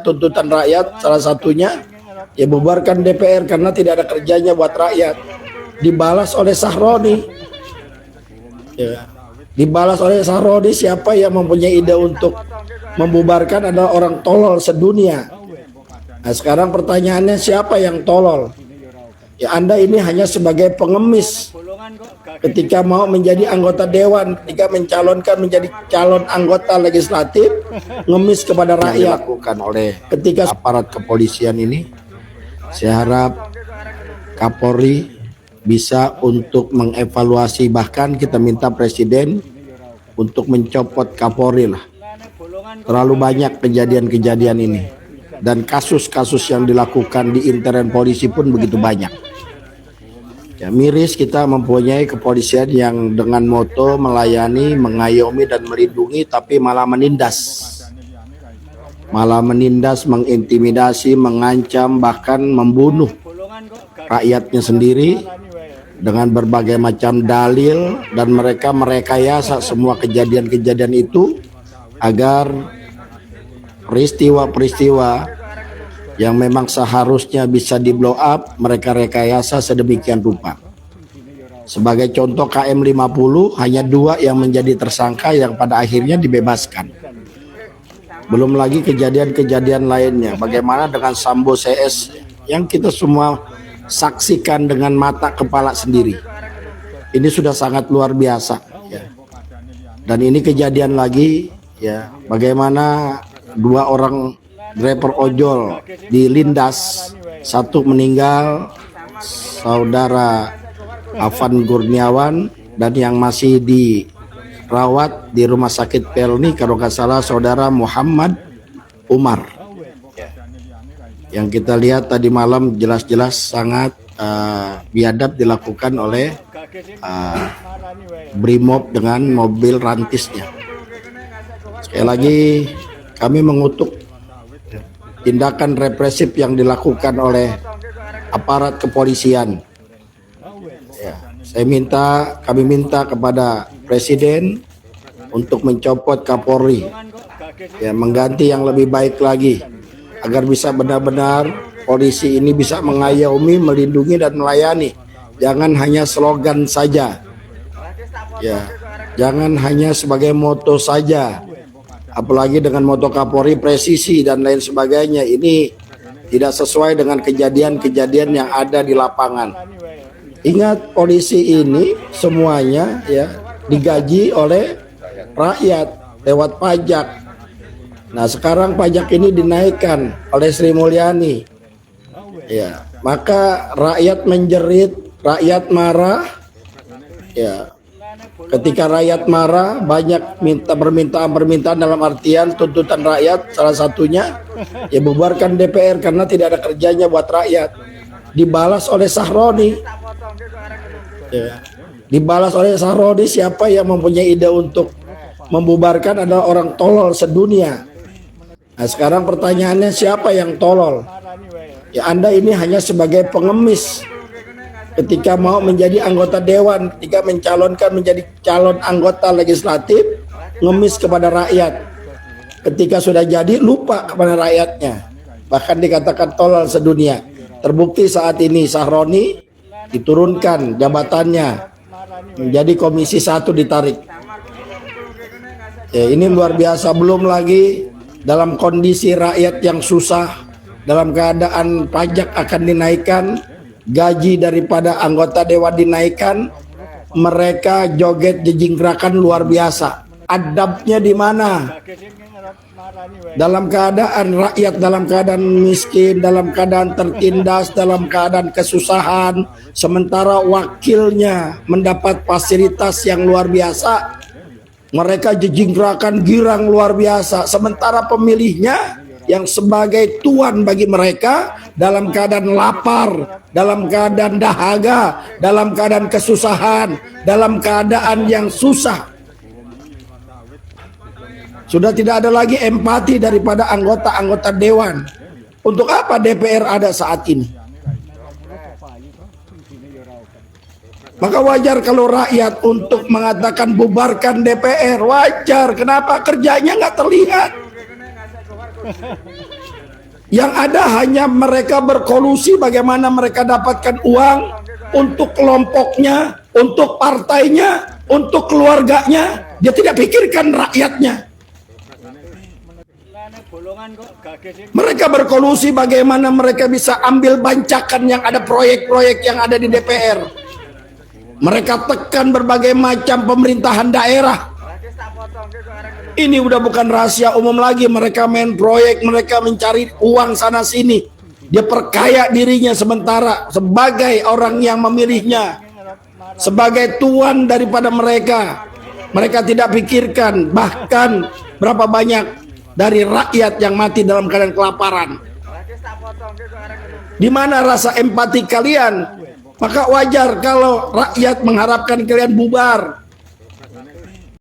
tuntutan rakyat salah satunya ya bubarkan DPR karena tidak ada kerjanya buat rakyat. Dibalas oleh Sahroni ya. Dibalas oleh Sahroni, siapa yang mempunyai ide untuk membubarkan adalah orang tolol sedunia. Nah sekarang pertanyaannya, siapa yang tolol? Ya Anda ini hanya sebagai pengemis ketika mau menjadi anggota dewan, ketika mencalonkan menjadi calon anggota legislatif, ngemis kepada rakyat. Yang dilakukan oleh ketika aparat kepolisian ini, saya harap Kapolri bisa untuk mengevaluasi, bahkan kita minta Presiden untuk mencopot Kapolri lah. Terlalu banyak kejadian-kejadian ini, dan kasus-kasus yang dilakukan di intern polisi pun begitu banyak. Ya, miris kita mempunyai kepolisian yang dengan moto melayani, mengayomi dan melindungi, tapi malah menindas, mengintimidasi, mengancam, bahkan membunuh rakyatnya sendiri dengan berbagai macam dalil, dan mereka merekayasa semua kejadian-kejadian itu agar peristiwa-peristiwa yang memang seharusnya bisa di blow up, mereka rekayasa sedemikian rupa. Sebagai contoh, KM50 hanya 2 yang menjadi tersangka yang pada akhirnya dibebaskan. Belum lagi kejadian-kejadian lainnya. Bagaimana dengan Sambo CS yang kita semua saksikan dengan mata kepala sendiri. Ini sudah sangat luar biasa ya. Dan ini kejadian lagi ya, bagaimana 2 orang driver ojol dilindas, 1 meninggal, saudara Afan Kurniawan, dan yang masih dirawat di rumah sakit Pelni kalau nggak salah saudara Muhammad Umar. Yang kita lihat tadi malam jelas-jelas sangat biadab dilakukan oleh Brimob dengan mobil rantisnya. Sekali lagi kami mengutuk tindakan represif yang dilakukan oleh aparat kepolisian. Ya, kami minta kepada Presiden untuk mencopot Kapolri, ya, mengganti yang lebih baik lagi agar bisa benar-benar polisi ini bisa mengayomi, melindungi dan melayani. Jangan hanya slogan saja, ya, jangan hanya sebagai moto saja. Apalagi dengan moto Kapolri presisi dan lain sebagainya, ini tidak sesuai dengan kejadian-kejadian yang ada di lapangan. Ingat, polisi ini semuanya ya digaji oleh rakyat lewat pajak. Nah sekarang pajak ini dinaikkan oleh Sri Mulyani ya, maka rakyat menjerit, rakyat marah ya. Ketika rakyat marah, banyak permintaan dalam artian tuntutan rakyat salah satunya ya bubarkan DPR karena tidak ada kerjanya buat rakyat. Dibalas oleh Sahroni ya. Dibalas oleh Sahroni, siapa yang mempunyai ide untuk membubarkan adalah orang tolol sedunia. Nah sekarang pertanyaannya, siapa yang tolol? Ya Anda ini hanya sebagai pengemis ketika mau menjadi anggota dewan, ketika mencalonkan menjadi calon anggota legislatif, ngemis kepada rakyat. Ketika sudah jadi, lupa kepada rakyatnya, bahkan dikatakan tolol sedunia. Terbukti saat ini Sahroni diturunkan jabatannya menjadi Komisi 1, ditarik ya. Ini luar biasa. Belum lagi dalam kondisi rakyat yang susah, dalam keadaan pajak akan dinaikkan, gaji daripada anggota dewan dinaikkan, mereka joget jejingrakan luar biasa. Adabnya di mana? Dalam keadaan rakyat dalam keadaan miskin, dalam keadaan tertindas, dalam keadaan kesusahan, sementara wakilnya mendapat fasilitas yang luar biasa, mereka jejingrakan girang luar biasa. Sementara pemilihnya yang sebagai tuan bagi mereka dalam keadaan lapar, dalam keadaan dahaga, dalam keadaan kesusahan, dalam keadaan yang susah. Sudah tidak ada lagi empati daripada anggota-anggota dewan. Untuk apa DPR ada saat ini? Maka wajar kalau rakyat untuk mengatakan bubarkan DPR, wajar. Kenapa? Kerjanya nggak terlihat. Yang ada hanya mereka berkolusi bagaimana mereka dapatkan uang untuk kelompoknya, untuk partainya, untuk keluarganya. Dia tidak pikirkan rakyatnya. Mereka berkolusi bagaimana mereka bisa ambil bancakan yang ada proyek-proyek yang ada di DPR. Mereka tekan berbagai macam pemerintahan daerah. Ini udah bukan rahasia umum lagi. Mereka main proyek, mereka mencari uang sana sini. Dia perkaya dirinya sementara sebagai orang yang memilihnya, sebagai tuan daripada mereka. Mereka tidak pikirkan bahkan berapa banyak dari rakyat yang mati dalam keadaan kelaparan. Di mana rasa empati kalian? Maka wajar kalau rakyat mengharapkan kalian bubar.